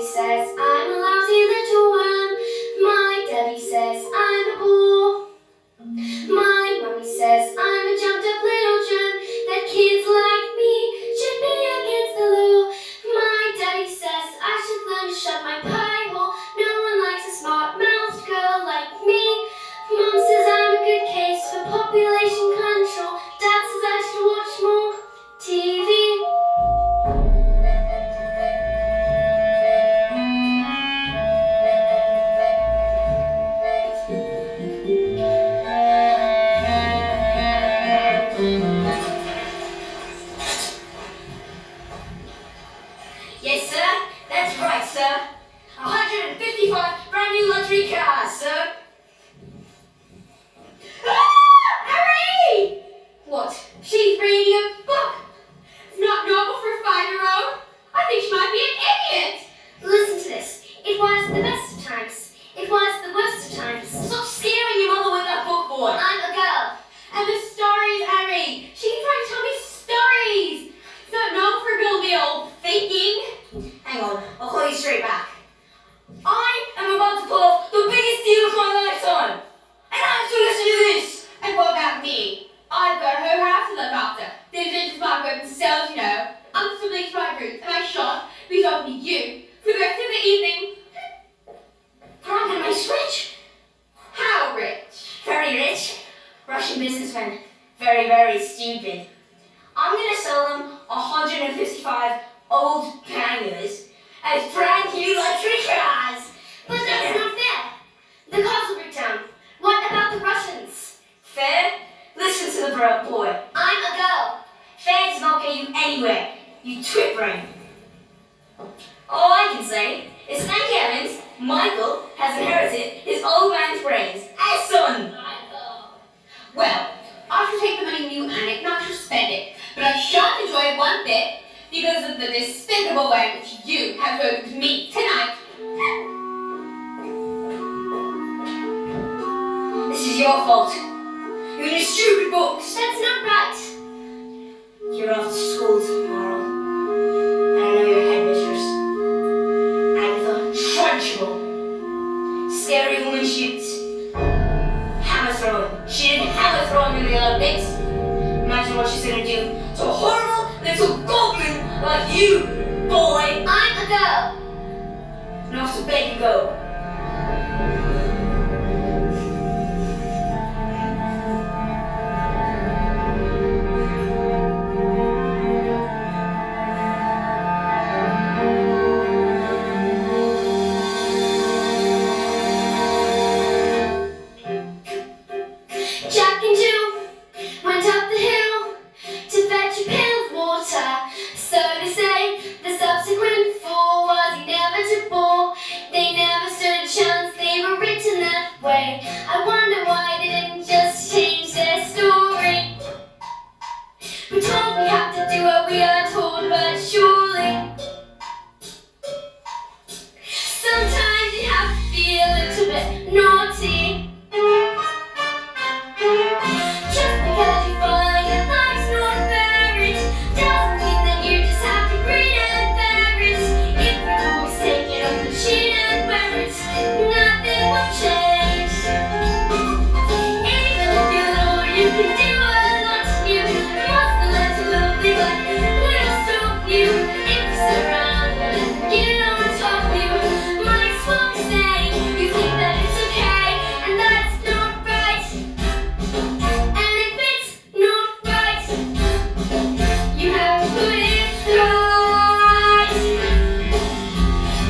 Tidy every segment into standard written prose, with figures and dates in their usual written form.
says I'm a lousy little worm. My daddy says I'm a bore. My mummy says I'm a jumped up little germ, that kids like me should be against the law. My daddy says I should learn to shut my pie hole. No one likes a smart-mouthed girl like me. Mum says I'm a good case for population control. Dad says I should watch more TV. Yes, sir. That's right, sir. 155 brand new luxury cars, sir. Ah! Harry! What? She's reading a book. It's not normal for a 5-year-old. I think she might be an idiot. Listen to this. It was the best of times. It was the worst of times. Stop scaring your mother with that book, boy. I'm a girl. And the stories, Harry. She keeps trying to tell me stories. It's not normal for a girl to be all thinking. Hang on, I'll call you straight back. I am about to pull off the biggest deal of my lifetime. And I have to listen to this. And what about me? I've got a whole house to look after. Dividends, market, and sales, you know. I'm still linked to my roots, and I shan't be talking to you for the rest of the evening. But I'm gonna make rich. How rich? Very rich. Russian businessmen. Very, very stupid. I'm gonna sell them 155 old bangers as brand new luxury cars. But that's not fair. The cars will break down. What about the Russians? Fair? Listen to the boy. I'm a girl. Fair does not get you anywhere, you twit brain. All I can say is thank heavens Michael has inherited his old man's brains as son. Well, I shall take the money you earn it, not just spend it, but I shan't enjoy it one bit because of the despicable way in which you have spoken to me tonight. This is your fault. You and your stupid books. That's not right. You're off to school tomorrow. And I know your headmistress, Agatha Trunchbull. Scary woman shoots. Hammer throwing. She did hammer throwing in the Olympics. Imagine what she's gonna do to a horrible little goblin like you, boy. I'm a girl. And off to bed you go. Jack and Jill went up the hill to fetch a pail of water. So they say the subsequent fall was inevitable. They never stood a chance, they were written that way. I wonder why they didn't just change their story. We're told we have to do what we are told, but surely sometimes you have to be a little bit naughty. Just because you find that life's not fair, it doesn't mean that you just have to grin and bear it. If we always take it on the chin and wear it, nothing will change. Even if you're little, you can do a lot. You must learn to love me like little stop you. If you surround and get on top of you, might as well be saying you think that it's okay, and that's not right. And if it's not right, you have to put it right.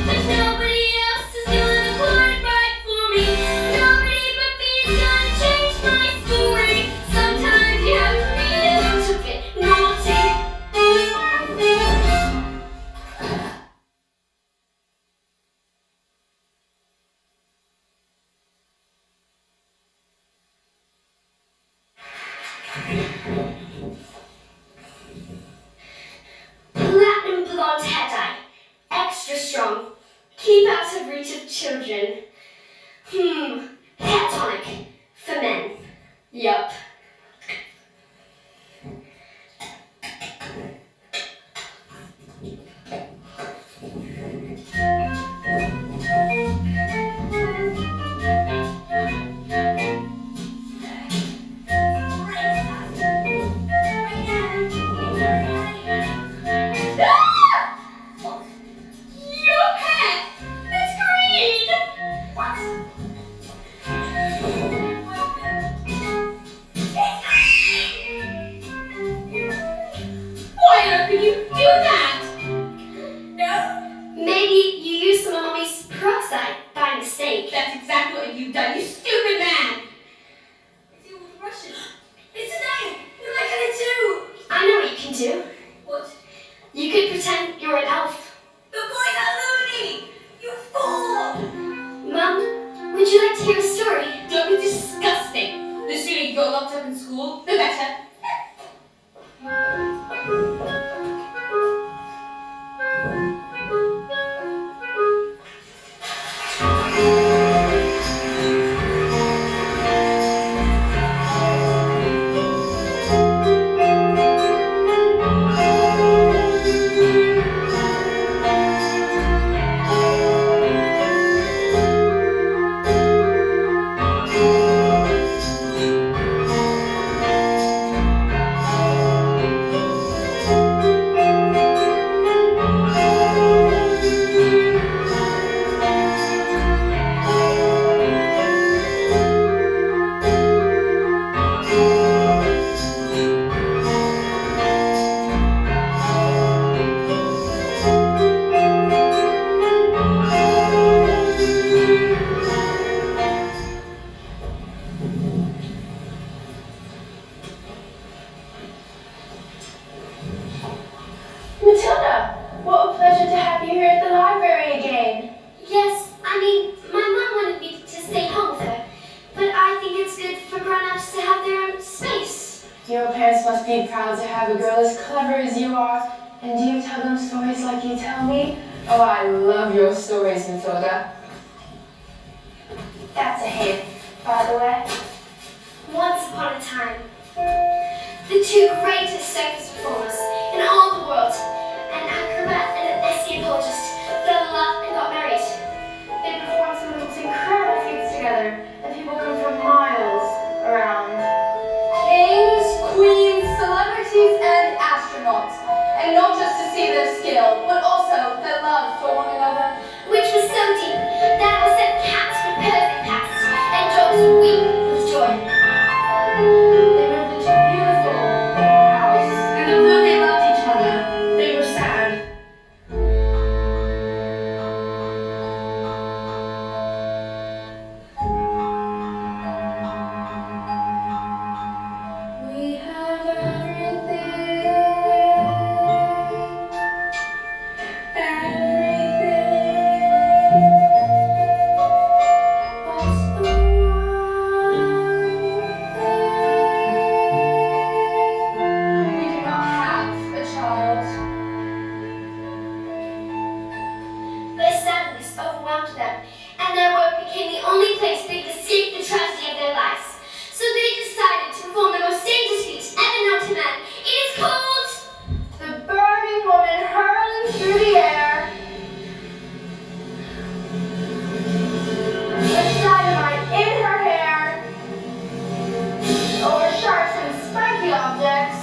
But nobody else is gonna put it right for me. Nobody but me is gonna change my story. Sometimes you have to be a little bit naughty. Platinum blonde hair dye. Extra strong. Keep out of reach of children. Hair tonic. For men. Yup. Maybe you used some of Mommy's peroxide by mistake. That's exactly what you've done, you stupid man! It's you with the Russian. It's today! What am I gonna do? I know what you can do. What? You could pretend you're an elf. The boys are loony! You fool! Mum, would you like to hear a story? Don't be disgusting. The sooner you're locked up in school, the better. Matilda, what a pleasure to have you here at the library again. Yes, I mean, my mum wanted me to stay home with her, but I think it's good for grown-ups to have their own space. Your parents must be proud to have a girl as clever as you are. And do you tell them stories like you tell me? Oh, I love your stories, Matilda. That's a hit, by the way. Once upon a time, the two greatest circus performers in all the world, an acrobat and an escapologist, fell in love and got married. They perform some of the most incredible feats together, and people come from miles around. Kings, queens, celebrities, and astronauts. And not just to see their skill, but also their love for one another. Which was so deep that it was said cats would perfect past and dogs would weep with joy. They moved into a beautiful house, and although they loved each other, they were sad. We have everything, but the we do not have a child. Their sadness overwhelmed them, and their work became the only place they could escape the tragedy of their lives. So they decided to perform the most dangerous feat ever known to man. It is called The burning woman hurling through the air. With dynamite in her hair. Over sharps and spiky objects.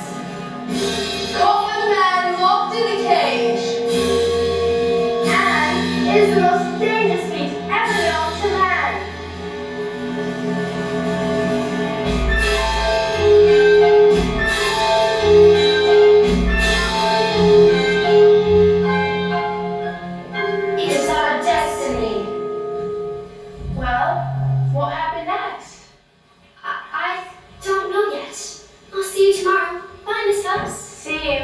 Caught by the man locked in the cage. And it is the most dangerous feat ever known to man. It is our destiny. Well, what happened next? I don't know yet. I'll see you tomorrow. Bye, Miss Phelps. See you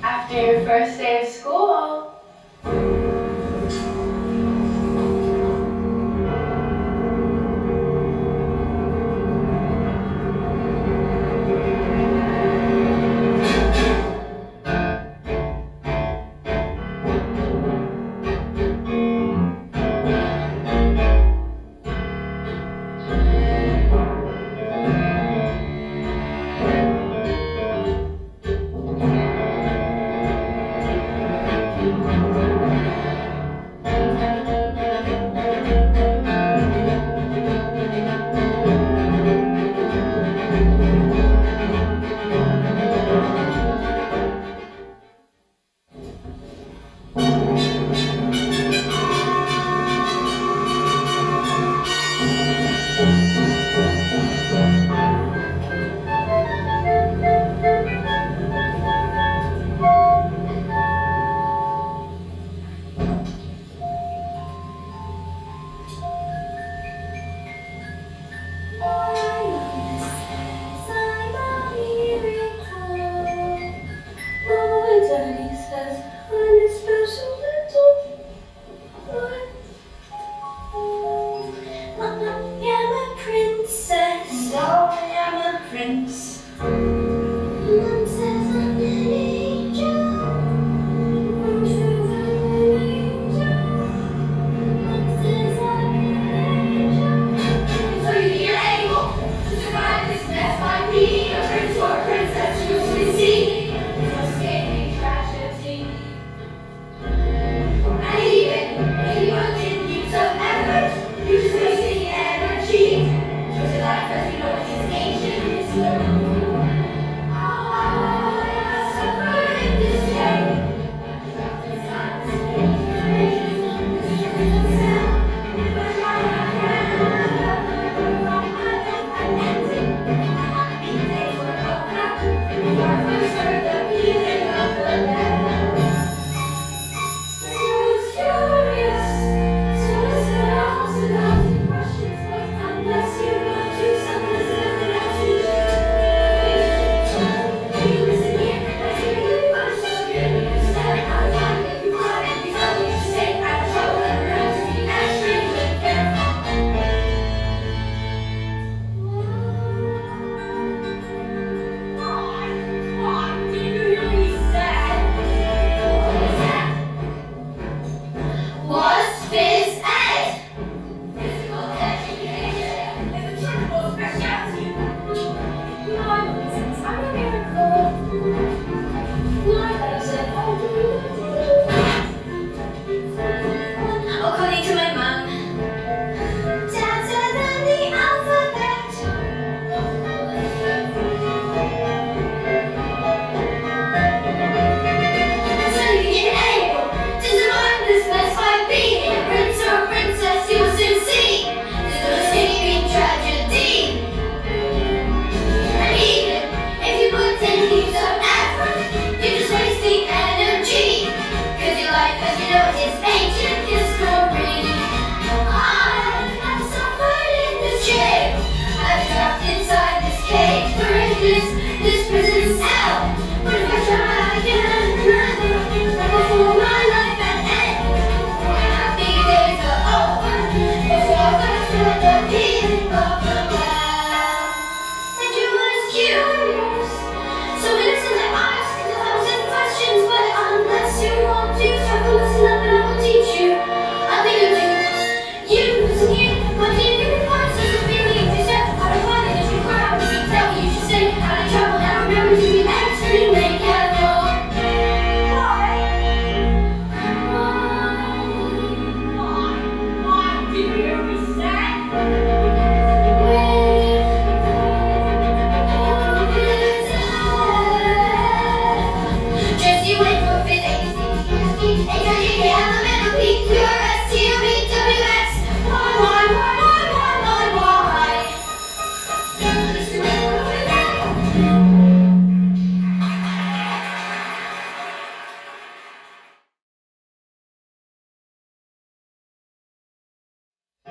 after your first day of school.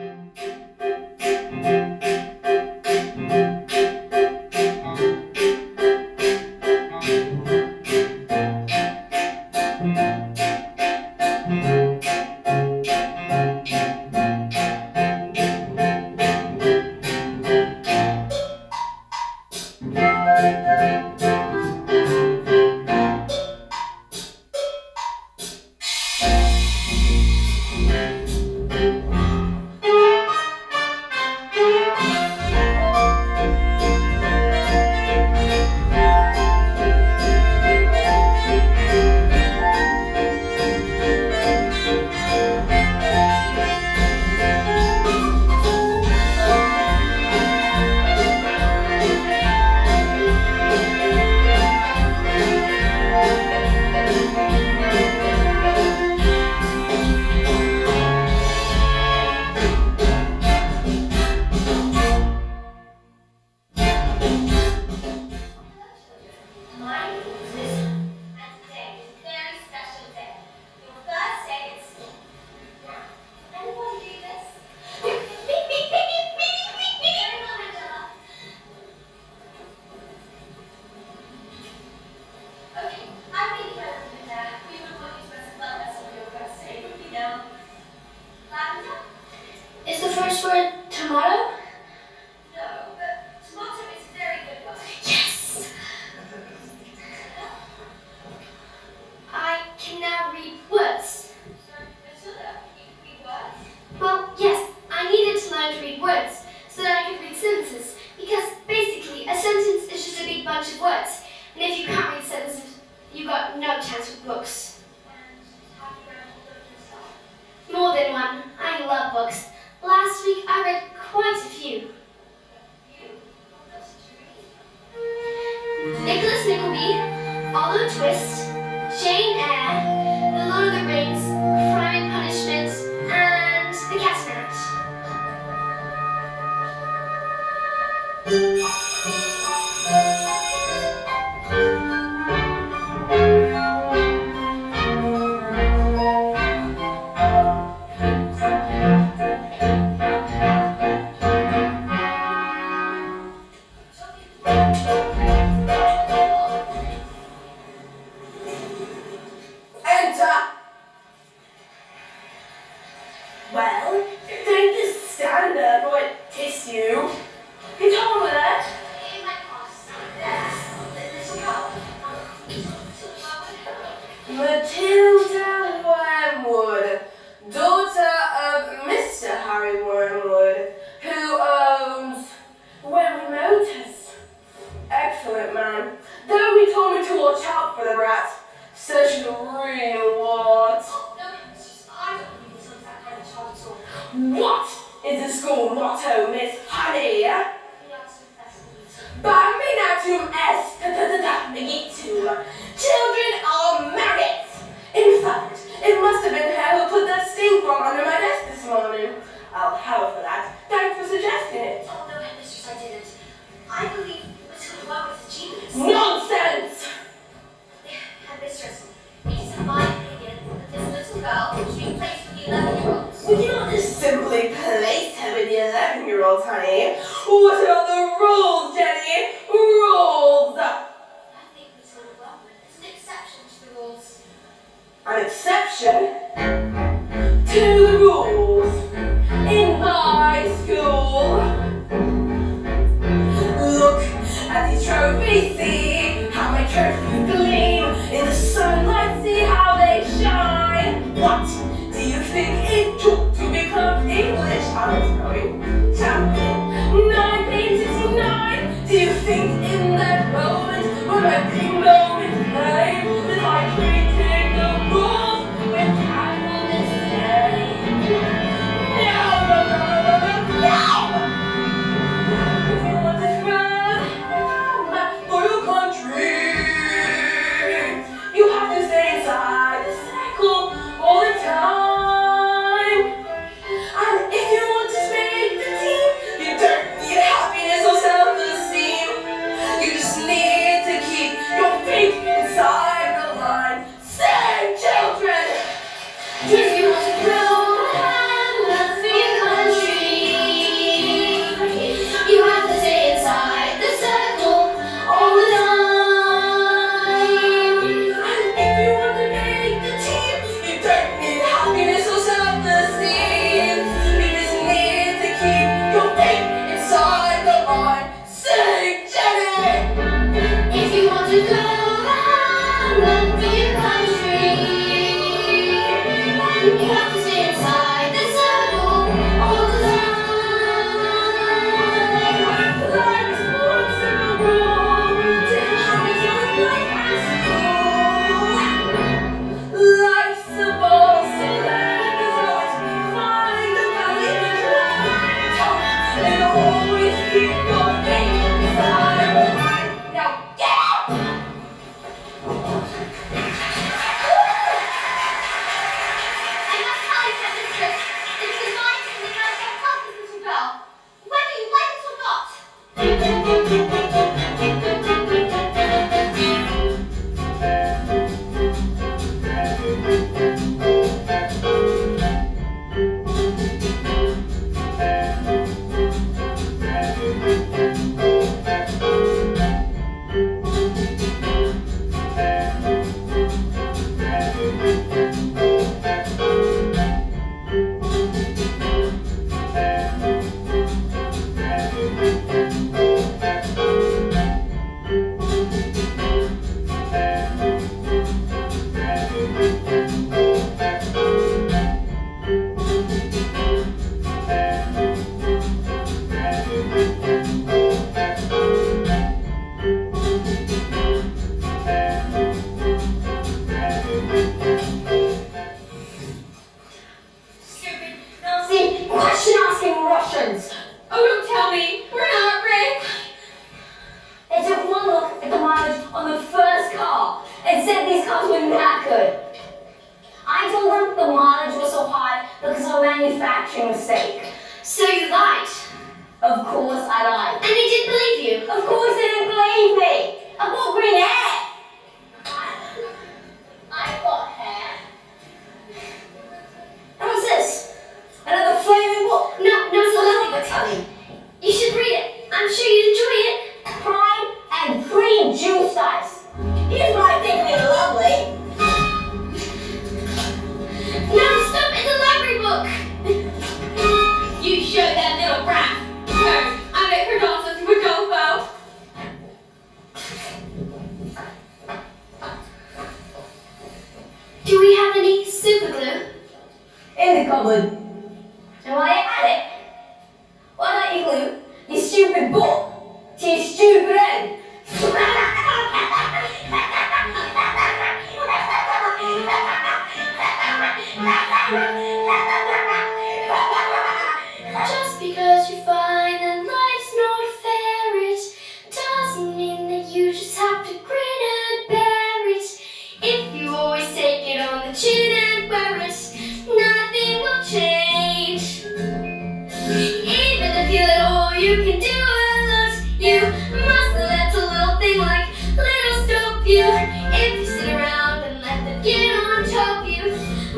My name is Matilda, and today is a very special day. Your first day at school. Now, can anybody do this? Very well, Matilda. Okay, I think that we would want you to dress well as on your first day, would you know? Lavender? Is the first word tomato? No, but tomato is a very good word. Yes! I can now read words. So, Matilda, you can read words? Well, yes, I needed to learn to read words so that I could read sentences, because basically a sentence is just a big bunch of words, and if you can't read sentences, you've got no chance with books. And have you read all of them yourself? More than one. I love books. Last week I read quite a few. You? What else did you read? Nicholas Nickleby, Oliver Twist, Jane Eyre, The Lord of the Rings, Crime and Punishment, and The Cat and Enter! Well, don't just stand there for it kiss you. Get on with it. In my class, there's a little girl. Matilda Wormwood, daughter of Mr. Harry Wormwood, who owns Wormwood Motors. Excellent man. Though he told me to watch out for the brat. Such a real what? Oh, no, it's just, I don't believe it's that kind of child at all. What is the school motto, Miss Honey? We are successful. Bambinatum est megitu. Children are maggots. In fact, it must have been her who put that stink bomb under my desk this morning. I'll have her for that. Thanks for suggesting it. Oh, no, headmistress, I didn't. I believe Matilda Wormwood is a genius. Nonsense! Headmistress, it is in my opinion that this little girl should be placed with the 11-year-olds. We cannot just simply place her with the 11-year-olds, honey. What about the rules, Jenny? Rules! I think Matilda Wormwood is an exception to the rules. An exception to the rules in my school. Look at these trophies, see how my trophies gleam in the sunlight, see how they shine. What do you think it took to become English honors-knowing champion? 1969. Do you think in that moment, when my big moment came, that I treated the rules with casualness? No! If you want to thrive for your country, you have to stay inside the circle all the time. And if you want to spend manufacturing mistake. So you lied. Of course I lied. And they didn't believe you. Of course they didn't believe me. I've got green hair. I've got hair. And what's this? Another flaming book? No, it's a lovely book. Tubby. You should read it. I'm sure you'd enjoy it. Prime and cream juice ice. You might think me lovely. No, stop. It's a library book. You showed that little brat. Her. I make her dancers with Rodolfo. Do we have any super glue? In the cupboard. And while you're at it, why don't you glue your stupid book to your stupid head? Just because you find that life's not fair, it doesn't mean that you just have to grin and bear it. If you always take it on the chin and wear it, nothing will change. Even if you let all you can do a lot, you must let a little thing like little stop you. If you sit around and let them get on top of you,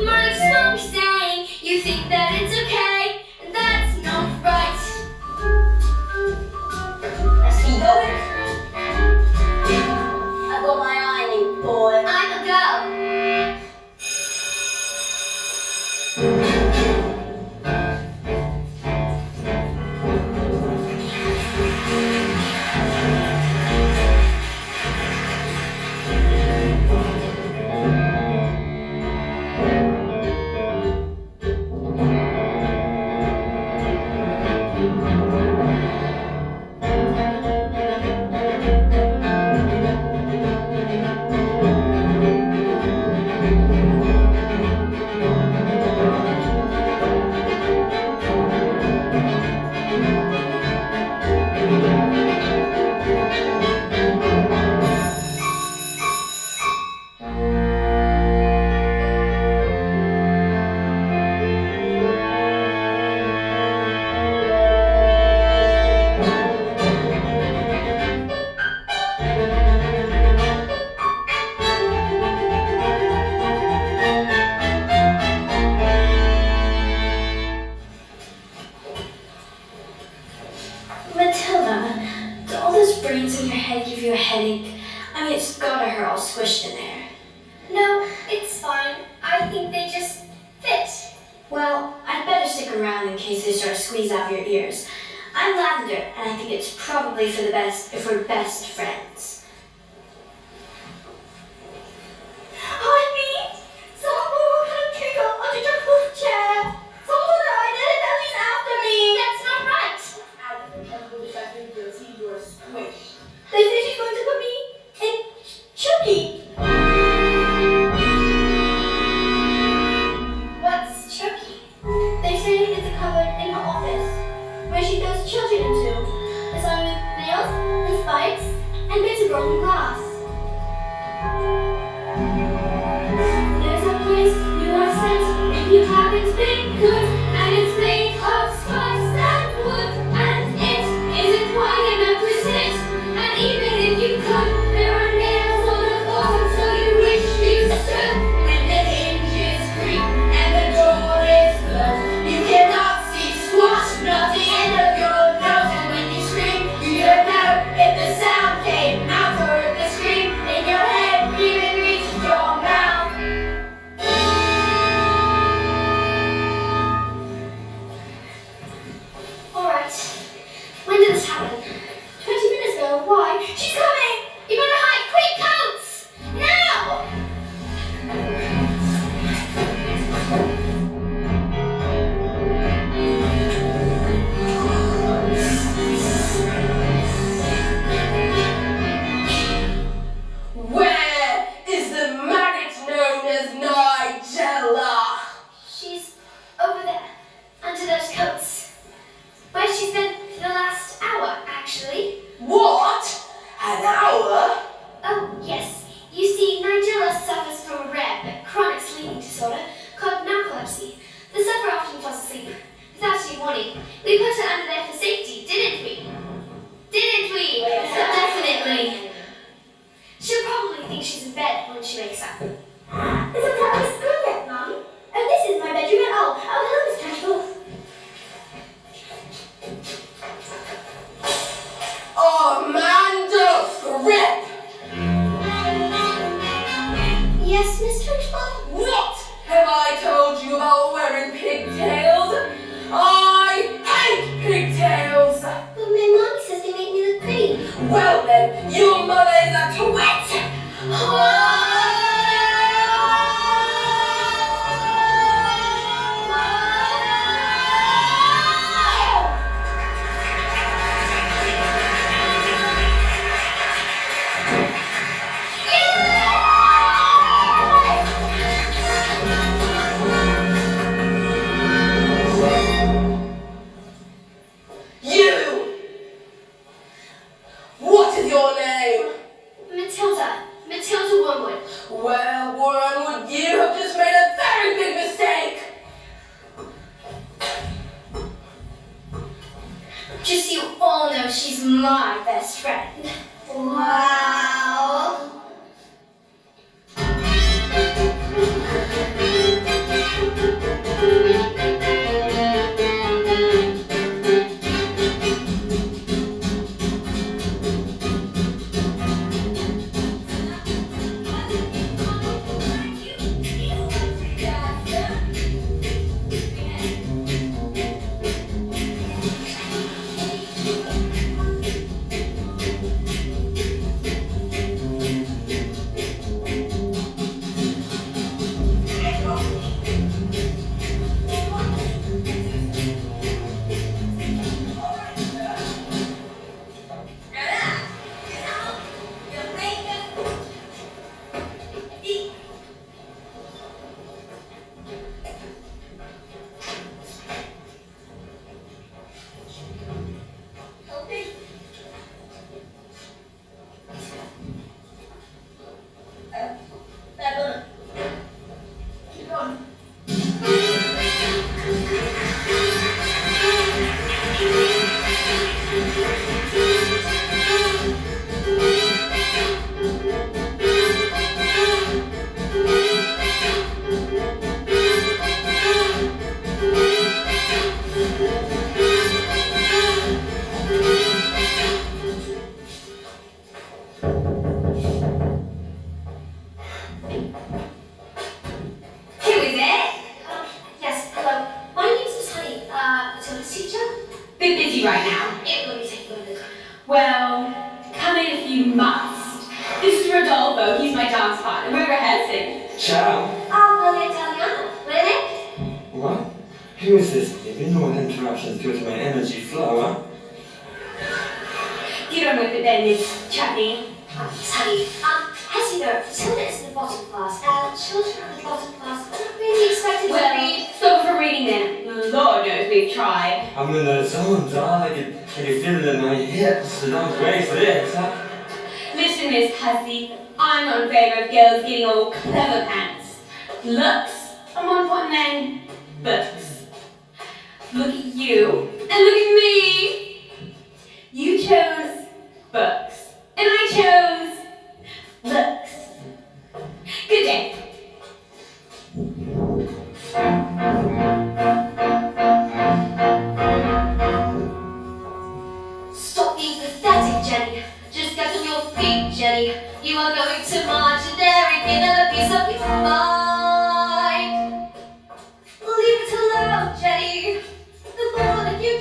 might as well be saying you think that it's okay, and that's not right. Let's keep going. I've got my eye on you, boy. I'm a girl. Matilda, do all those brains in your head give you a headache? I mean, it's gotta hurt all squished in there. No, it's fine. I think they just fit. Well, I'd better stick around in case they start to squeeze out of your ears. I'm Lavender, and I think it's probably for the best if we're best friends. I mean, someone will come kick up on the jump chair. Someone I did it, that she's after me. That's not right. They say she's going to put me in Chucky. What's Chucky? They say it's a cupboard in her office where she throws children into. It's on with nails and spikes and bits of broken glass. There's a place you are sent if you haven't been good, and it's made of spice and wood, and it isn't wide enough to sit. And even if you could, there are nails on the bottom, so you wish you stood. When the hinges creak and the door is closed, you cannot see squat, not the end of your nose. And when you scream, you don't know if the sound came out or if the asleep. Without any warning. We put her under there for safety, didn't we? Didn't we? Definitely. She'll probably think she's in bed when she wakes up. Isn't that my school yet, Mum? Oh, this is my bedroom at all. Oh, hello, Miss Trashbull. Amanda Fripp! Yes, Miss Trashbull? What have I told you about wearing pigtails? I hate pigtails! But my mommy says they make me look pretty. Well then, your mother is a twit! You! What is your name? Matilda. Matilda Wormwood. Well, Wormwood, you have just made a very big mistake! Just so you all know, she's my best friend. Wow. Yes, hello. My name's Miss Honey. Matilda's teacher. Bit busy right now. Let me take a look. Well, come in if you must. This is Rodolfo, he's my dance partner. We're rehearsing. Ciao. Parlo italiano. Really? What? Who is this? Baby? No one interruptions due to my energy flow, huh? Get on with it then, Miss Chutney. Miss Honey, as you know, Matilda is in the bottom class, and children in the bottom class are not really expected to Well, read. stop from reading then. Lord knows we've tried. I'm in the zone, doll. I can feel it in my hips. So don't wait for this, huh? Listen, Miss Hussey, I'm not in favour of girls getting all clever pants. Looks are more important than books. Look at you, and look at me. You chose books, and I chose looks. Good day. Stop being pathetic, Jenny. Just get on your feet, Jenny. You are going to march and everything and a piece of your mind. Leave it alone, Jenny. The more that you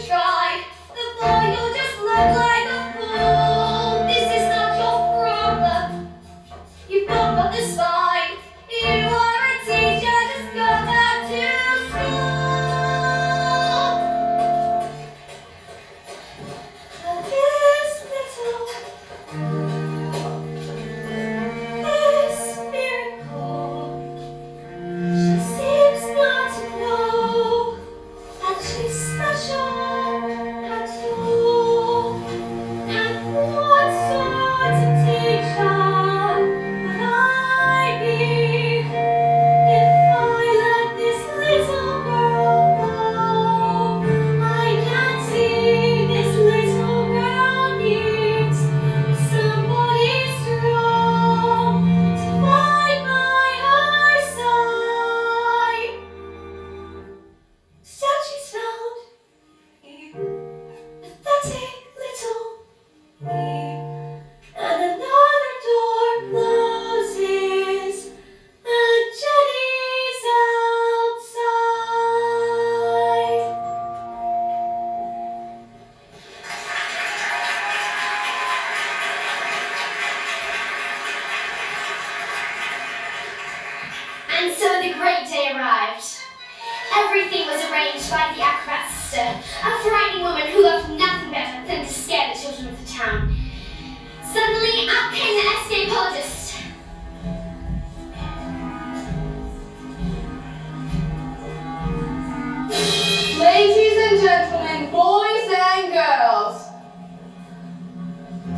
arranged by the acrobat sister, a frightening woman who loved nothing better than to scare the children of the town. Suddenly, out came the escapologist. Ladies and gentlemen, boys and girls,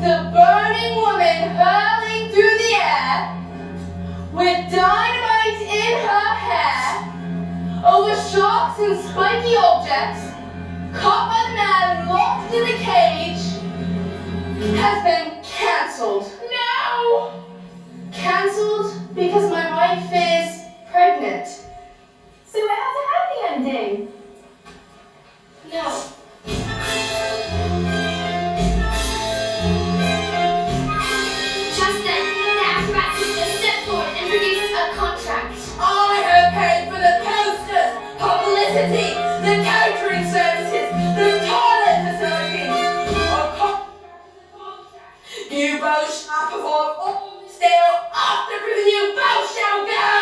the burning woman hurling through the air with dynamite in her hair over sharks and spiky objects, caught by the man locked in the cage, has been cancelled. No! Cancelled because my wife is pregnant. So it has a happy ending. No. Just then, the acrobat sister stepped forward and produced a contract. I have paid for the posters, publicity, the catering services, the toilet facilities. You both shall perform all this deal after proving you both shall go.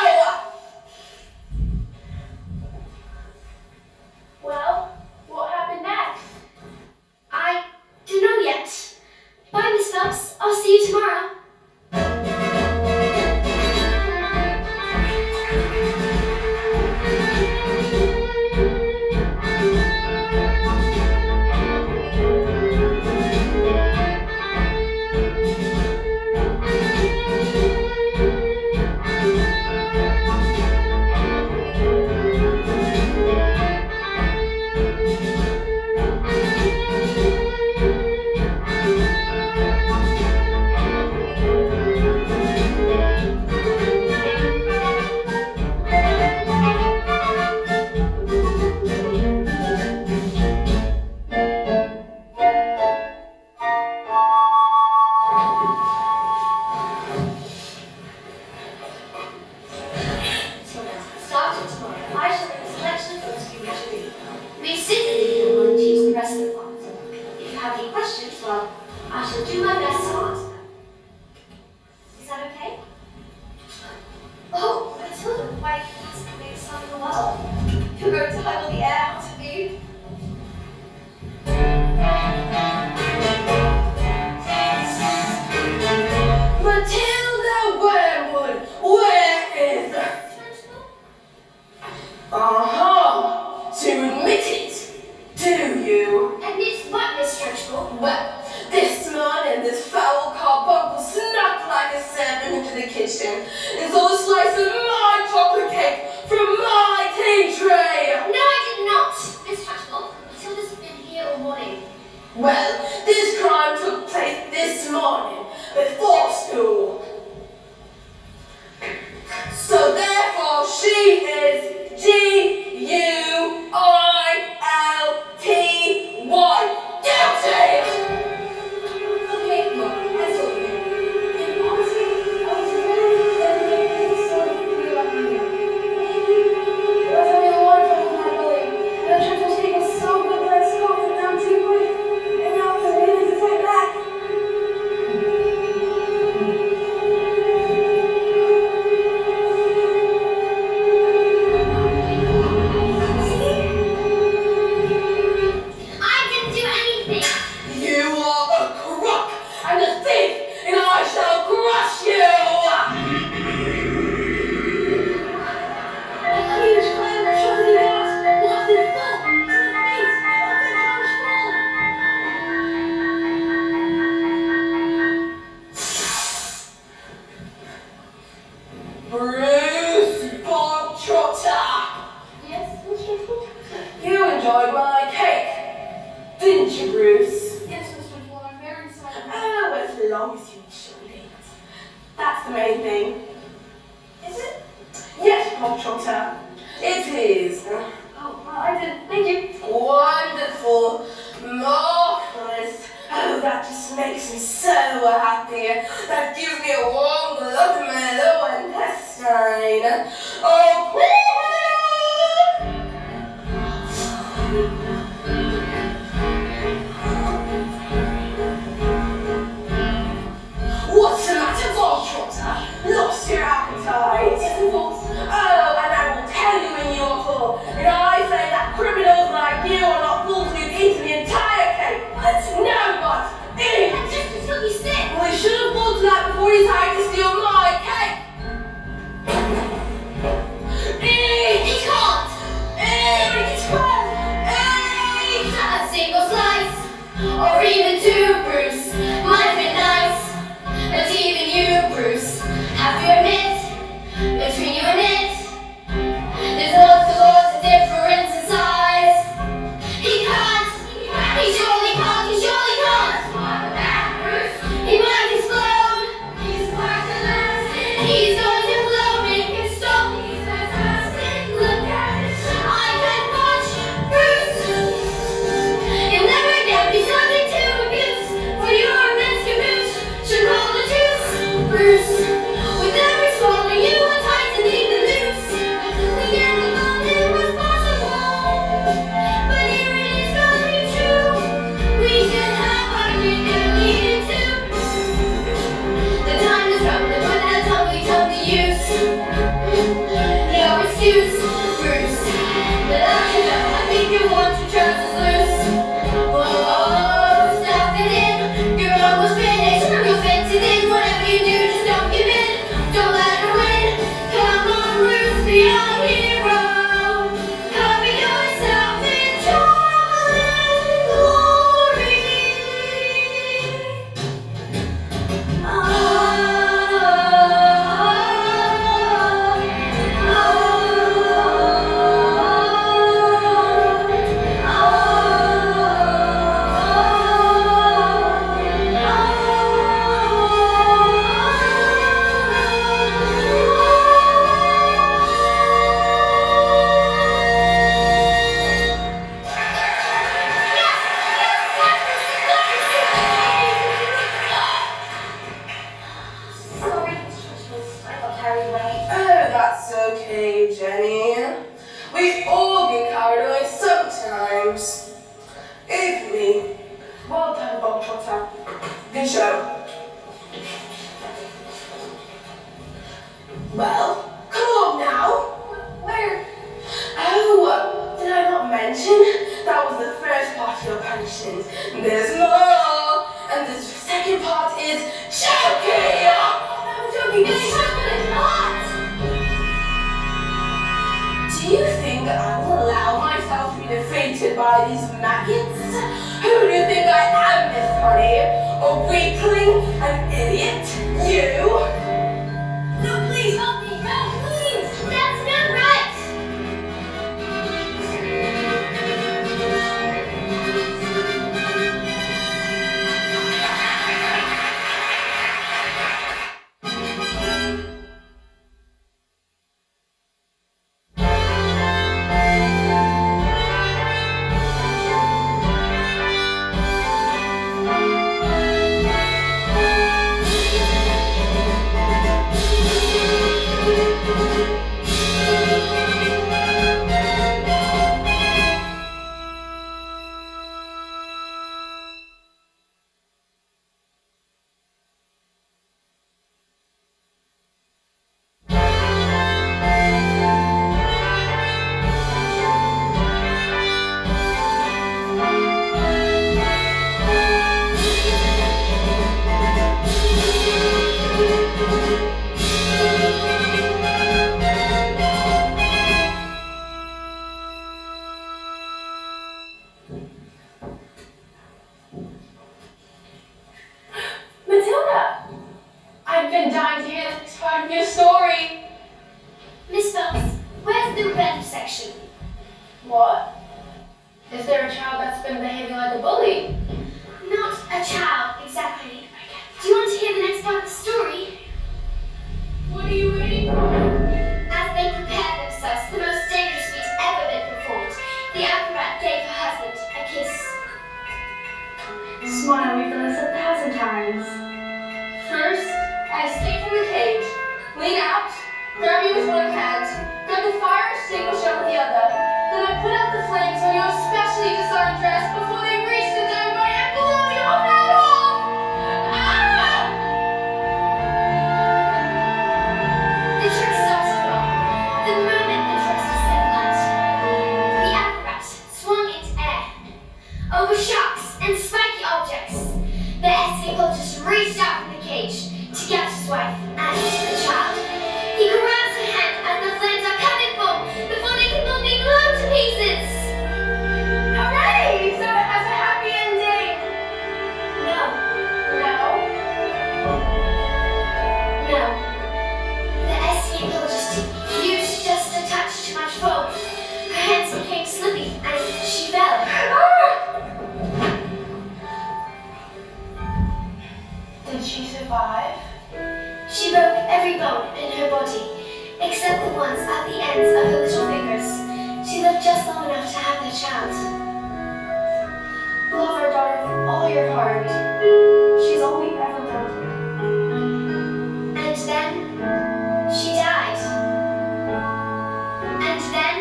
Well, what happened next? I don't know yet. Bye, Miss Phelps. I'll see you tomorrow. Starting tomorrow, I shall make a selection of books for you to read. We sit in the room and choose the rest of the plot. If you have any questions, well, I shall do my best to answer them. Is that okay? Oh, Matilda, why, that's the biggest song in the world. You're going to huddle the air out of me. Matilda Wormwood, where is to admit it, do you? Admit what, Miss Trunchbull? Well, this morning this foul carbuncle snuck like a serpent into the kitchen and stole a slice of my chocolate cake from my tea tray. No, I did not, Miss Trunchbull. Matilda's been here all morning. Well, this crime took place this morning before school. So therefore she is Guilty. Guilty! Okay, look, I told you. And honestly, I was really dedicated so you let me know. Maybe I was having a lot of trouble with my bullying, and the church was taking so good that I scoffed at them too quick, and now I was beginning to fight back. I didn't do anything. You are a crook and a thief, and I shall crush you! A huge cloud shot in the ass, lost in full, to the face of the Trunchbull. Bruce Bogtrotter! Yes, Miss Trunchbull? You enjoyed my cake, didn't you, Bruce? Yes, Miss Trunchbull, I'm very sorry. Oh, as long as you enjoyed it. That's the main thing. Is it? Yes, Bogtrotter, it is. Oh, well, I did. Thank you. Wonderful, marvelous. Oh, that just makes me so happy. That gives me a warm glow in my lower intestine. Oh, what's the matter, Bogtrotter? Lost your appetite? Yes, of course. Oh, and I will tell you when you are full. And I say that criminal too, Bruce. Might have been nice, but even you, Bruce, have to admit, between you and it, there's lots of difference in size. He can't, he surely can't, he surely can't. He might explode, he's quite the last. He's going to blow, make him stop. He's fantastic, look at it. I can watch Bruce. You'll never again be something to abuse. For your immense caboose should call the truce. Bruce, with every swallow you were tightening the noose. We never thought it was possible, but here it is coming true. We can have what we do need to. The time has come to put that tumbly to use. No excuse, Bruce. But after that, I think you want your trousers loose. Whoa, stuff it in. You're almost finished. You'll fit it in. Whatever you do, just don't give in. Don't let her win. Come on, Bruce, be our hero. Cover yourself in trouble and glory. Sorry, I got carried away. Oh, that's okay, Jenny. We all get carried away sometimes. If me. Well done, Bob Trotter. Good show. Well, come on now. Where? Oh, did I not mention? That was the first part of your punishment. There's more. And the second part is choking. I'm joking, Billy Husband, what? Do you think I will allow myself to be defeated by these maggots? Who do you think I am, Miss Honey? A weakling? An idiot? You? No, please help me. No, please. That's not right. Matilda! I've been dying to hear the next part of your story. Miss Phelps, where's the revenge section? What? Is there a child that's been behaving like a bully? Not a child, exactly. Do you want to hear the next part of the story? What are you waiting for? As they prepared themselves, the most dangerous feat ever been performed, the acrobat gave her husband a kiss. Smile, we've done this 1,000 times. First, I escape from the cage, lean out, grab you with one hand, grab the fire extinguisher with the other. Then I put out the flames on your specially designed dress before they reach the doorway and blow your head off! Ah! The trick started well. The moment the dress was set light, the acrobat swung into air, over sharks and spiky objects. The escapade just reached out from the cage to catch his wife and the child. He grabs her hand as the flames are coming for before they can both be blown ends of her little fingers. She lived just long enough to have their child. Love our daughter with all your heart. She's all we ever wanted. And then she died. And then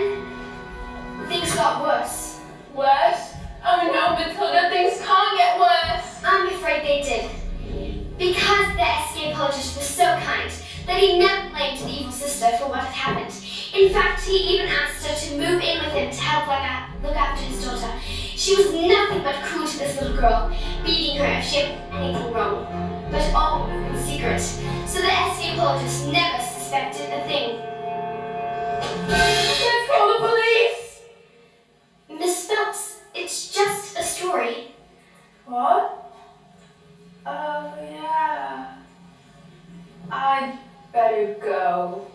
things got worse. Worse? Oh no, Matilda, things can't get worse. I'm afraid they did. Because the escapologist was so kind that he never blamed the evil sister for what had happened. In fact, he even asked her to move in with him to help look after his daughter. She was nothing but cruel to this little girl, beating her if she had anything wrong. But all in secret, so the escapologist never suspected a thing. Let's call the police. Miss Phelps, it's just a story. What? Oh, yeah. I'd better go.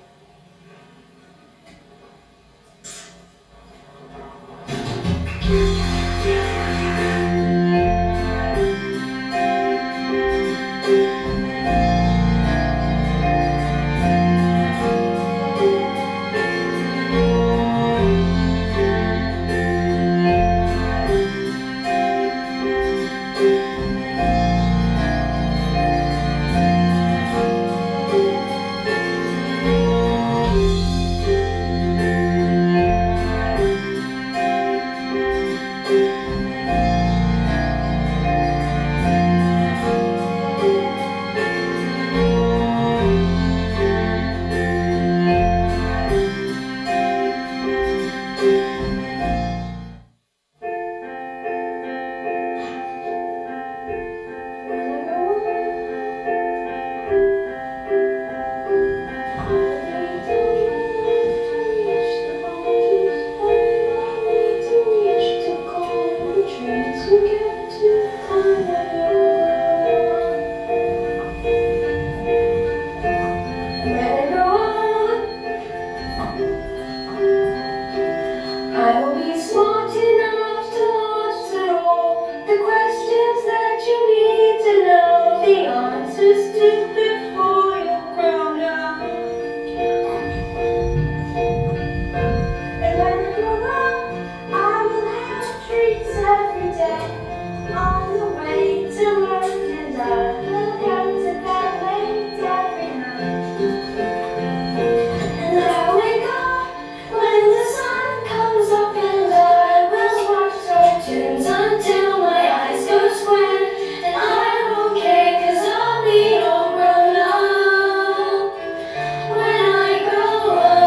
I will be smart enough to answer all the questions that you need to know the answers to before you're grown up. And when I grow up, I will have treats every day on the way to work, and I will go to bed late every night. And I wake up when the sun comes up, and I will watch cartoons until my eyes go square. And I won't care, 'cause I'll be all grown up when I grow up.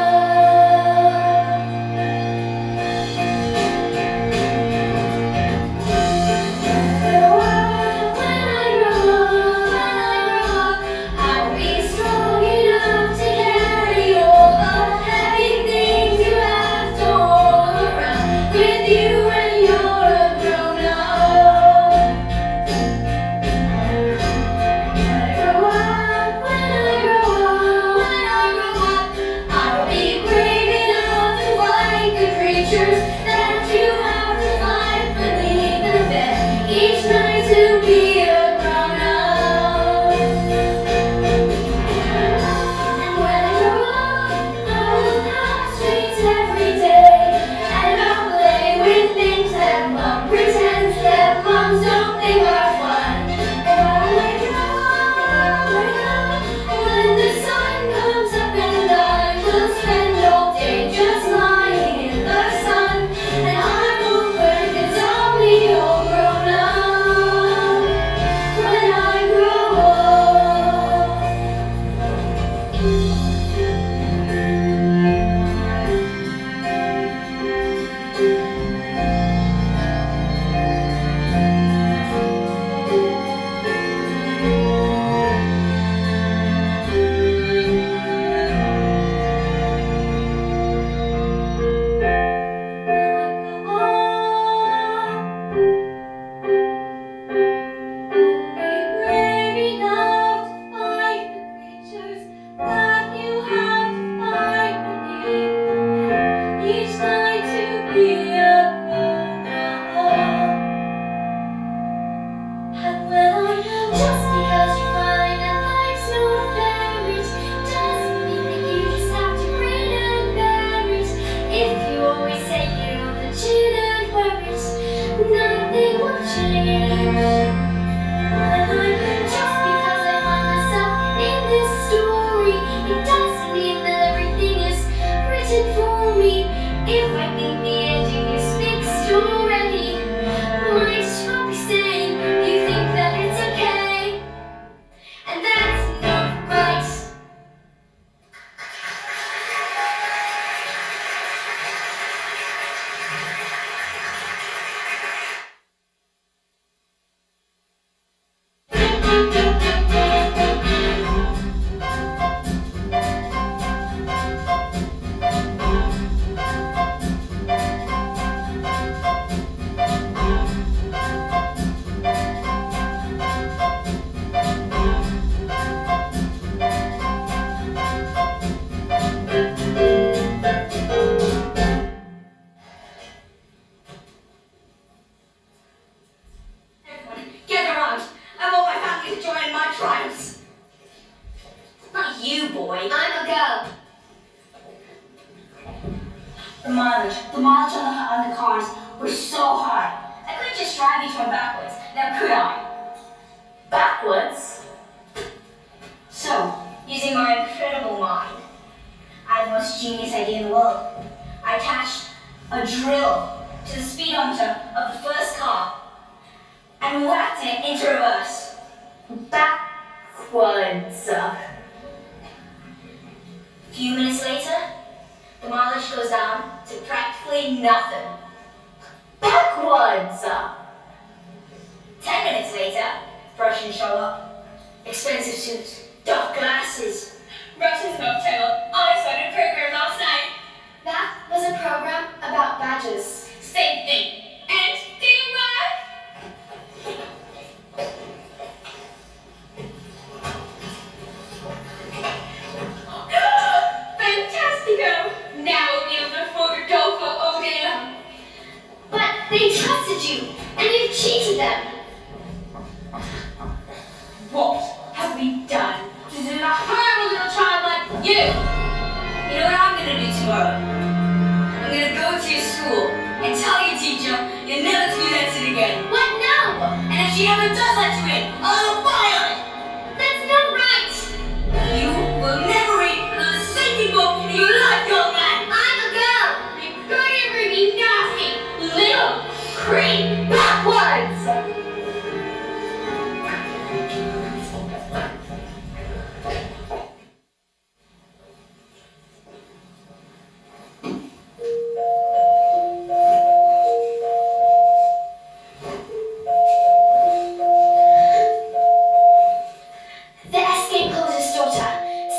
drive each one backwards. Now could I? Backwards? So, using my incredible mind, I had the most genius idea in the world. I attached a drill to the speedometer of the first car and whacked it into reverse. Backwards. A few minutes later, the mileage goes down to practically nothing. Backwards. 10 minutes later, Russians show up. Expensive suits, dark glasses. Russians nocturnal. I saw the program last night. That was a program about badges. Same thing. And didn't work. Fantastico! Now we'll be able to afford to go for all day long. But they trusted you, and you cheated them. What have we done to do a horrible little child like you? You know what I'm gonna do tomorrow? I'm gonna go to your school and tell your teacher you'll never do that shit again. What? No! And if she ever does let you in, I'll fire it! That's not right! You will never read another single book in your life, young man! I'm a girl! You could ever be nasty, little creep. Backwards! The escape closer's daughter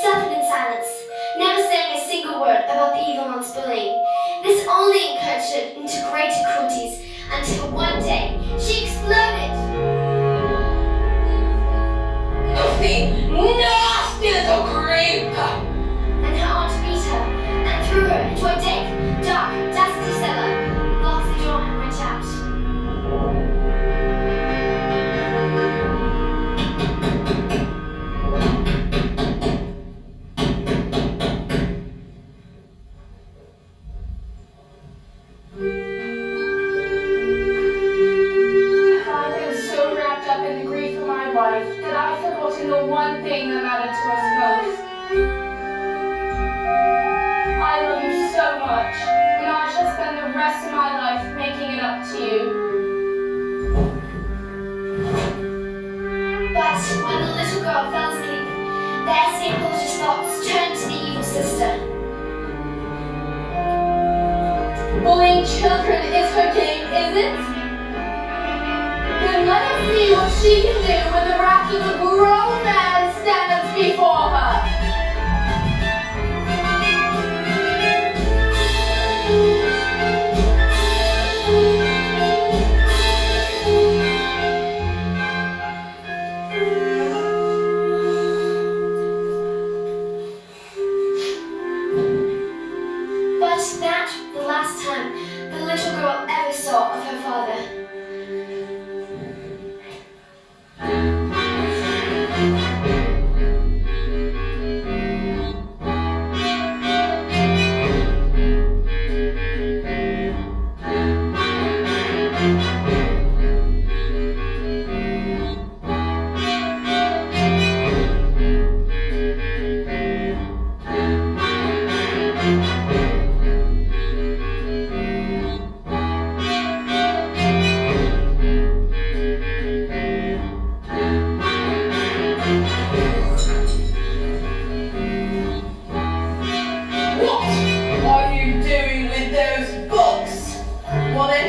suffered in silence, never saying a single word about the evil monk's bullying. This only encouraged her into greater cruelties until one day she exploded. Filthy, nasty little creep! And her aunt beat her and threw her into a dank, dark, dusty cellar, locked the door and went out. I've been so wrapped up in the grief of my wife that I've forgotten the one thing that mattered to us most. I love you so much, and I shall spend the rest of my life making it up to you. But when the little girl fell asleep, the escape closer's thoughts turned to the evil sister. Bullying children is her game, is it? Then let us see what she can do when the wrath of a grown man stands before her. But that the last time the little girl ever saw of her father. What are you doing with those books? Woman?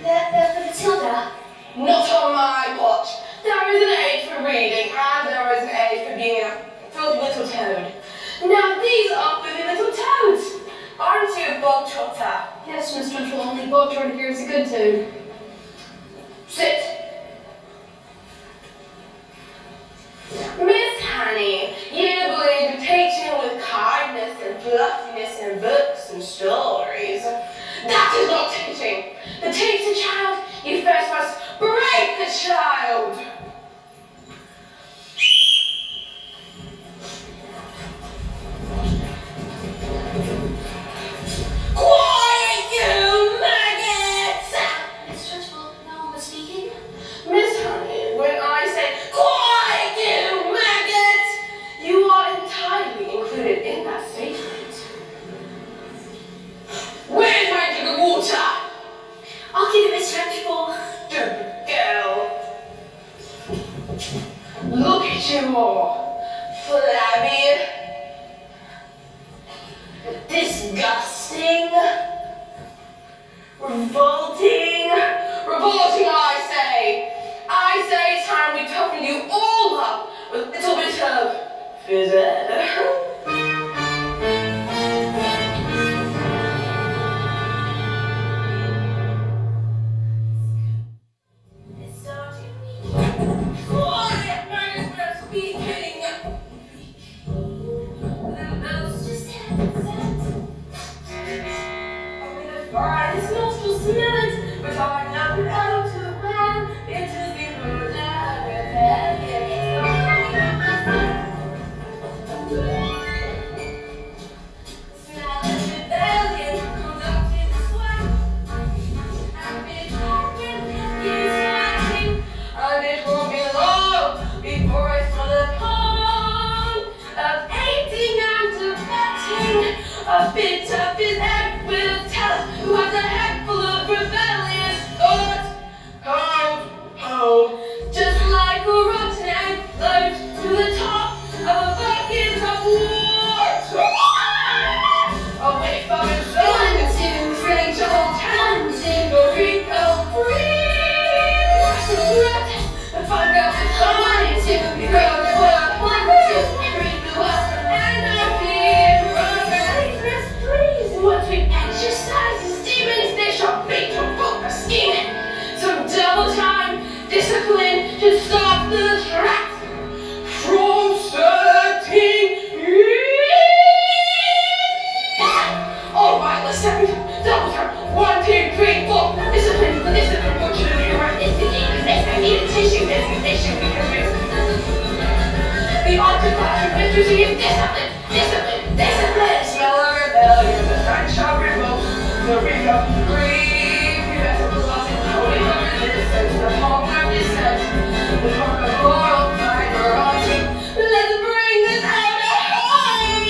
They're for Matilda. Not on my watch. There is an age for reading, and there is an age for being a filthy little toad. Now these are filthy little toads. Aren't you a bog trotter? Yes, Miss Trunchbull, only Bob Trotter here is a good toad. Sit. Miss Honey, you believe in teaching with kindness and fluffiness and books and stories. That is not teaching. To teach the child, you first must break the child. Quiet, you maggots! Miss Trunchbull, no, Miss Trenchbull. Stupid girl. Look at you all. Flabby. Disgusting. Revolting. Revolting, I say. I say it's time we toughen you all up with a little bit of fizzle. Quiet, management speaking. The mouse just had consent. Only the finest nostrils smell it, but I'm not out to well. It is the mood that rebellion. Smell of rebellion comes up in the sweat. And it's talking, it's sweating. And it won't be long before I smell the pong of hating and abetting. A bit of his head will tell us who has a head full of rebellious thoughts. Ho, ho, just like a rotten egg floats to the top of a bucket of water. Away from his own, 1, 2, strange old town, single Rico, free. The fun girl is 1, 2, 3, 4, 1, 2, 3, 4. anarchy, progress, please. Once we exercise these demons, they shall make to book a scheme. Some double time discipline to stop the trap from setting all right, let's second double time. 1, 2, 3, 4. Discipline, what should I do right? I need a tissue, there's an issue because the octopus mystery is discipline, discipline, discipline. Smell of rebellion, the French shall revolt, the ring of grief, the vessel velocity, holy of resistance, the palm of dissent, the form of moral fiber onto. Let's bring this out of home.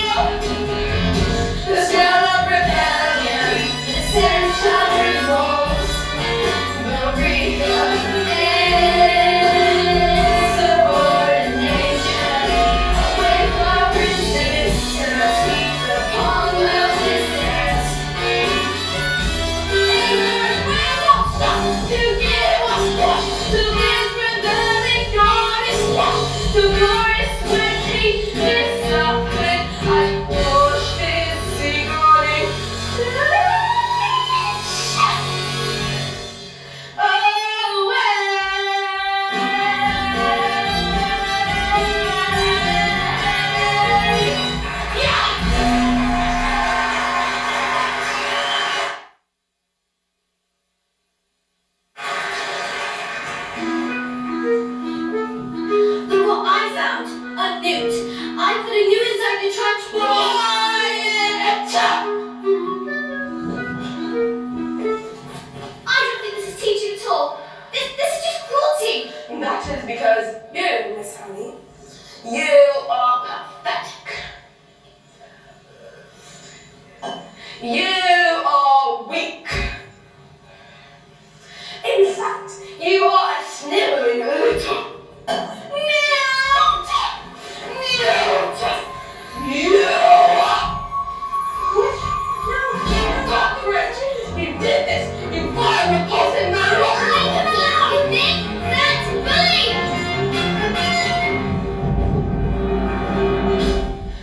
The smell of rebellion, the scent of revolt, the ring of insubordination, away from resistance, the palm of dissent. Ignorance will not stop to give us squash, to give rebelling glorious squash, to glorious sweaty discipline. I push this cigarette. Look what I found. A newt. I put a newt inside the trash ball. I don't think this is teaching at all. This is just cruelty. That is because you, Miss Honey, you are pathetic. You are weak. In fact, you are a sniveling little cockroach! You did this! You vile, repulsive man! You think that's bullying?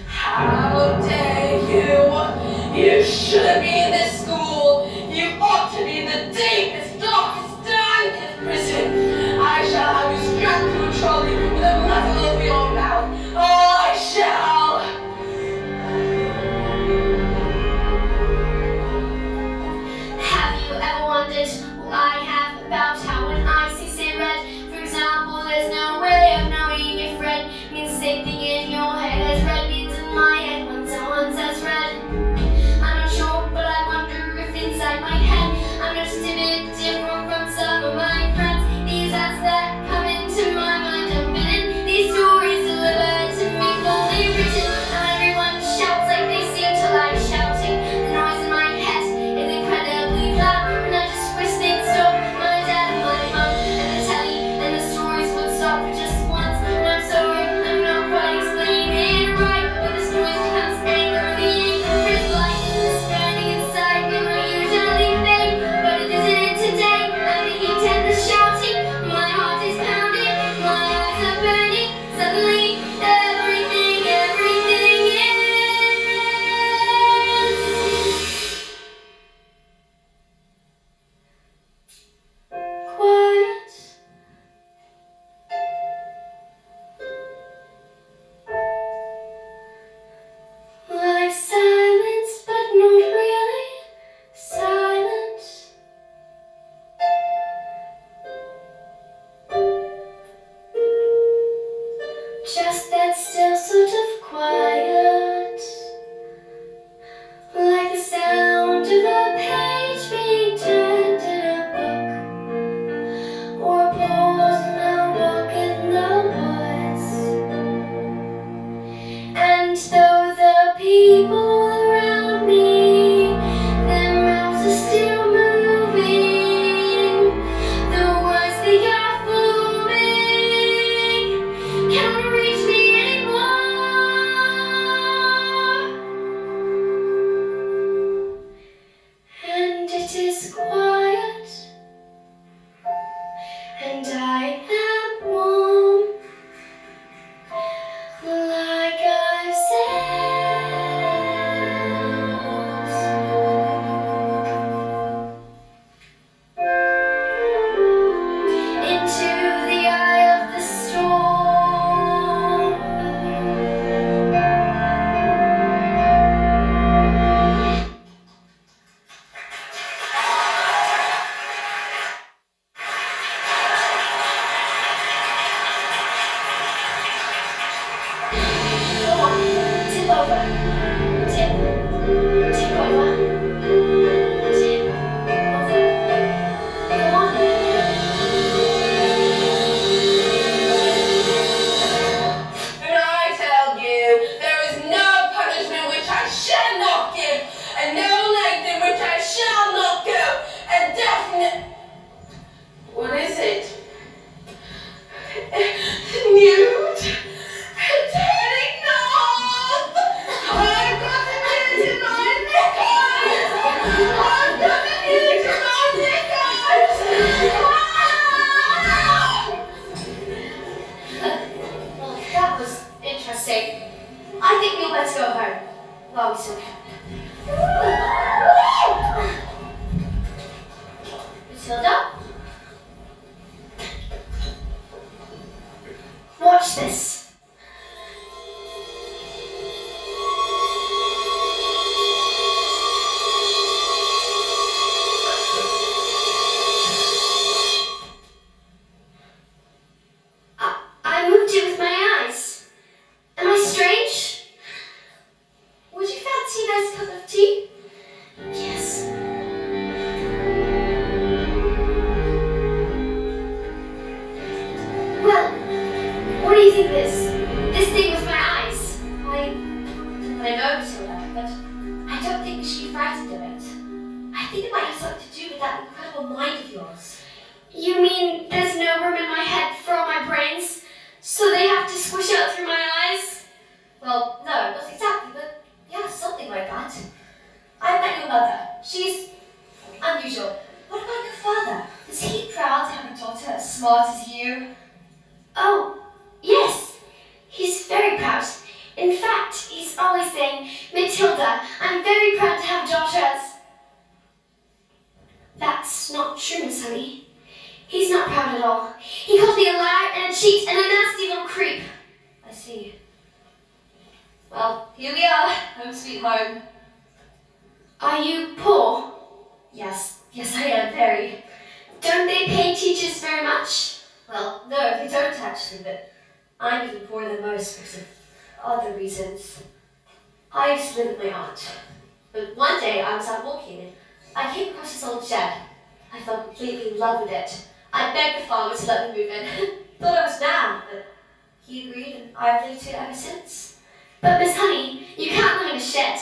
How dare you! You shouldn't be in this school! You ought to be in the deepest, darkest, dankest prison! I shall have you strapped Watch this. I moved it with my eyes. Am I strange? Would you fancy a nice cup of tea? Yes. Well, what do you think of this thing with my eyes? I know, Matilda, but I don't think we should be frightened of it. I think it might have something to do with that incredible mind of yours. You mean there's no room in my head for all my brains, so they have to squish out through my eyes? Well, no, not exactly, but yeah, something like that. I met your mother. She's unusual. What about your father? Is he proud to have a daughter as smart as you? Oh, yes. He's very proud. In fact, he's always saying, Matilda, I'm very proud to have daughters. That's not true, Miss Honey. He's not proud at all. He calls me a liar and a cheat and a nasty little creep. I see. Well, here we are, home sweet home. Are you poor? Yes, I am very. Don't they pay teachers very much? Well, no, they don't actually, but I'm even poorer than most because of other reasons. I used to live with my aunt, but one day I was out walking and I came across this old shed. I fell completely in love with it. I begged the farmer to let me move in. Thought I was mad, but he agreed and I've lived here ever since. But Miss Honey, you can't live in a shed.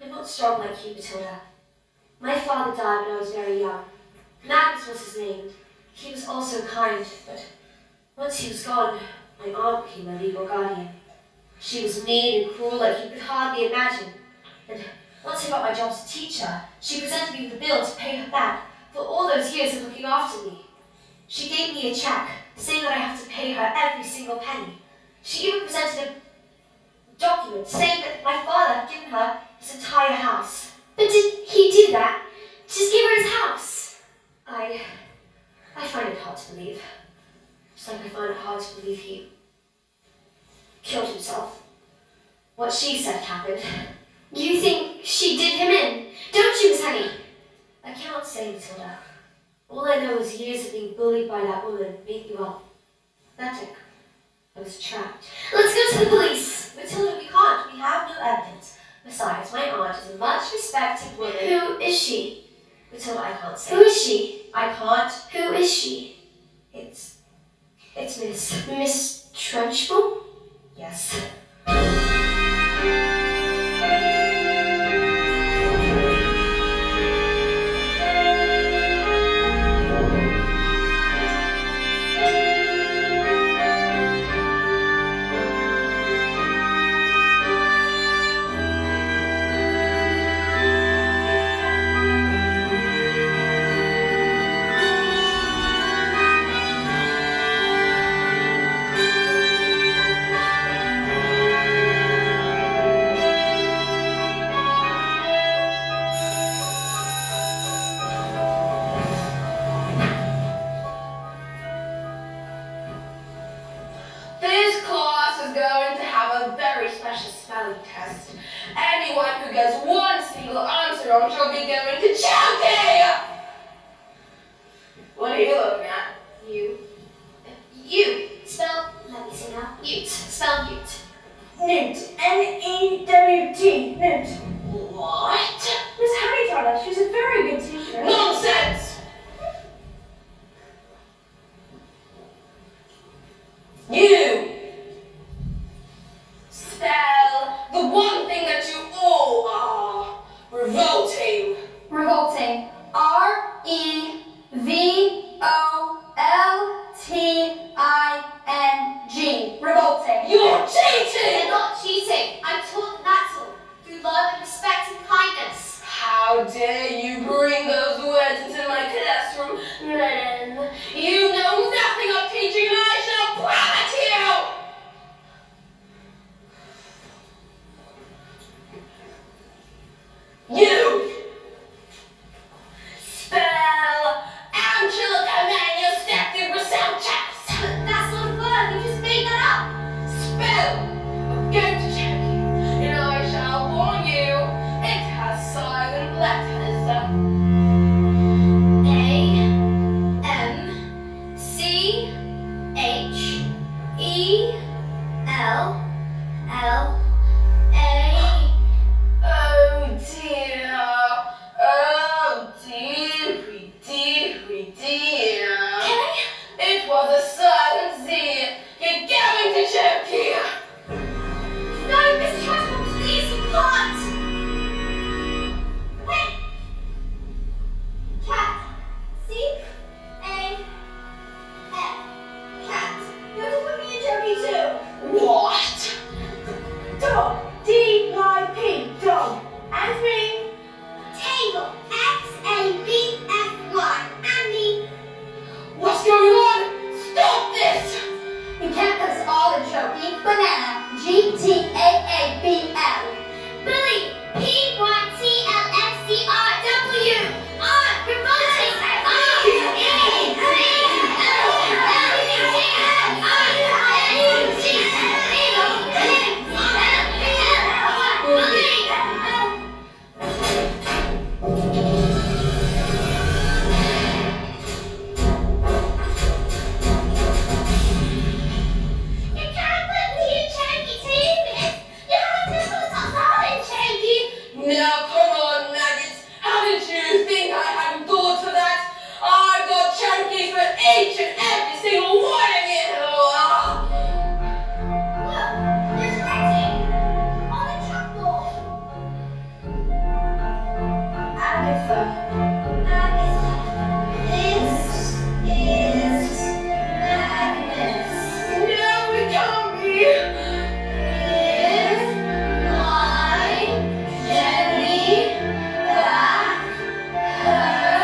I'm not strong like you, Matilda. My father died when I was very young. Magnus was his name. He was also kind, but once he was gone, my aunt became my legal guardian. She was mean and cruel like you could hardly imagine. And once I got my job as a teacher, she presented me with a bill to pay her back for all those years of looking after me. She gave me a check saying that I have to pay her every single penny. She even presented a document saying that my father had given her his entire house. But did he do that? Just give her his house? I find it hard to believe. Just like I find it hard to believe he killed himself. What she said happened. You think she did him in, don't you, Miss Honey? I cannot say, Matilda. All I know is years of being bullied by that woman made me, well, pathetic. I was trapped. Let's go to the police. Matilda, we can't. We have no evidence. Besides, my aunt is a much respected woman. Who is she? Matilda, I can't say. Who is she? I can't. Who is she? It's Miss. Miss Trunchbull? Yes. This class is going to have a very special spelling test. Anyone who gets one single answer wrong shall be going to chowking! What are you looking at? You. You. Spell, let me see now. Newt. Spell Newt. Newt. N-E-W-T. Newt. What? Miss Honey taught us. She's a very good teacher. Nonsense! You! Spell the one thing that you all are. Revolting. Revolting. R-E-V-O-L-T-I-N-G. Revolting. You're cheating! They're not cheating. I'm taught natural through love and respect and kindness. How dare you bring those words into Well, I'm going to check you, and I shall warn you, it has silent letters. A-M-C-H-E-L-L-A. Oh dear. Oh dearie, dearie, dear. It was a silent Z. You're going to choke here. No, Miss Trashman, please, you can't! Wait! Cat. C-A-F. Cat. You have to put me in jeopardy too. What? Dog. D-Y-P. Dog. And me. Table. X-A-B-F-Y. Andy. What's going on? Stop this! You can't put us all in jeopardy. Banana. G-T-A-A-B-L. Billy. P-Y-T-L-S-C-R-W. R. Revolting. You can't put me in Cherokee too, miss. You have to put us all in Cherokee. Now come on, maggots. How did you think I hadn't thought of that? I've got Cherokees for each and every single one of you. Look, there's writing on the chalkboard. Agatha. Agatha. This is Agnes. No, it can't be. Give my Jenny back her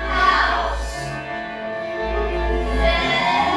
house. Then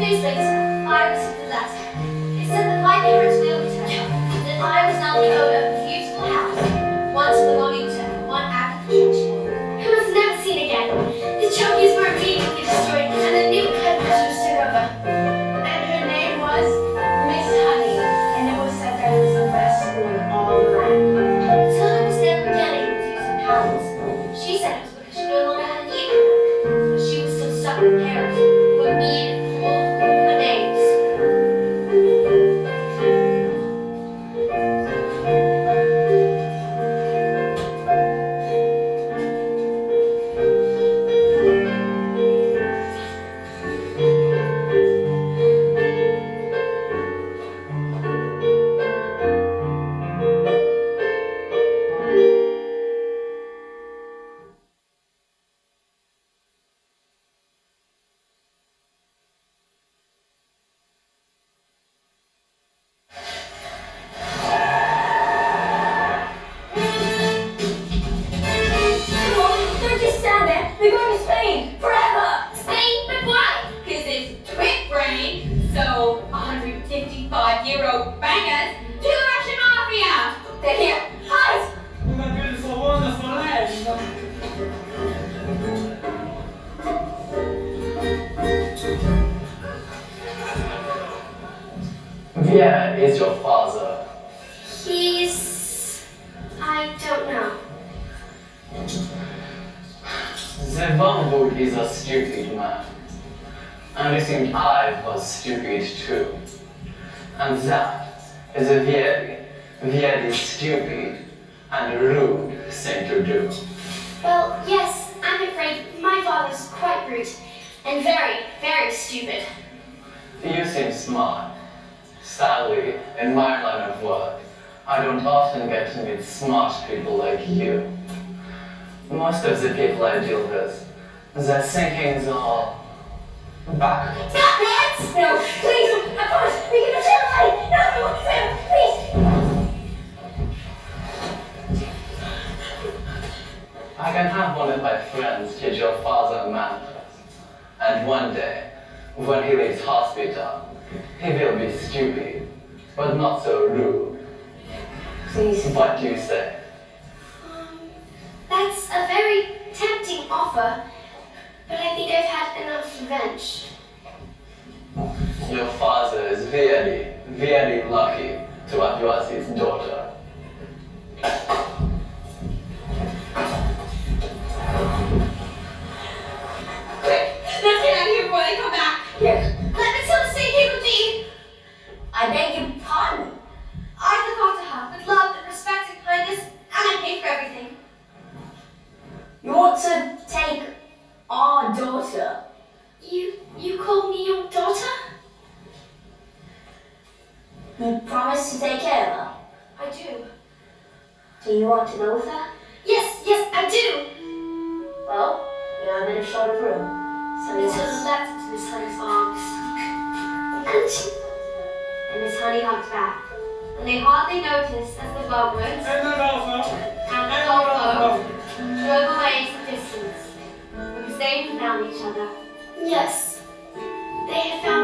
days later, I received a letter. It said that my parents will return, that I was now the owner of a beautiful house, once belonging to one Agatha Churchill, who was never seen again. The trophies were immediately destroyed, and a new headmistress took over. And her name was Miss Honey, and it was said that it was the best school in all the land. Matilda was never again able to use her powers. She said it was because she no longer had a need for them, but she was still stuck with parents who would need and call her names. Come on, don't just stand there. We're going to Spain forever. Spain, but why? Because it's twit brain, so 155-year-old bangers to the Russian mafia. They're here. Hide. My beautiful, wonderful land. Where is your father? I don't know. The Wormwood is a stupid man. And it seemed I was stupid too. And that is a very, very stupid and rude thing to do. Well, yes, I'm afraid my father's quite rude and very, very stupid. You seem smart. Sadly, in my line of work, I don't often get to meet smart people like you. Most of the people I deal with, their thinkings are backwards. Backwards? No, please. I promise. We can facilitate. No, Sam, please. I can have one of my friends teach your father manners. And one day, when he leaves hospital, he will be stupid, but not so rude. Please. What do you say? That's a very tempting offer, but I think I've had enough revenge. Your father is very, very lucky to have you as his daughter. Quick, let's get out of here before they come back. Here. Let Matilda stay here with me. I beg your pardon. I look after her with love and respect and kindness, and I pay for everything. You want to take our daughter? You call me your daughter? You promise to take care of her? I do. Do you want to go with her? Yes, I do. Well, you have a bit of short of room. So Matilda leapt into Miss Honey's arms. And Miss Honey hugged back. And they hardly noticed as the Bogwards And the Volvo. and the Volvo drove away into the distance because they had found each other. Yes, they had found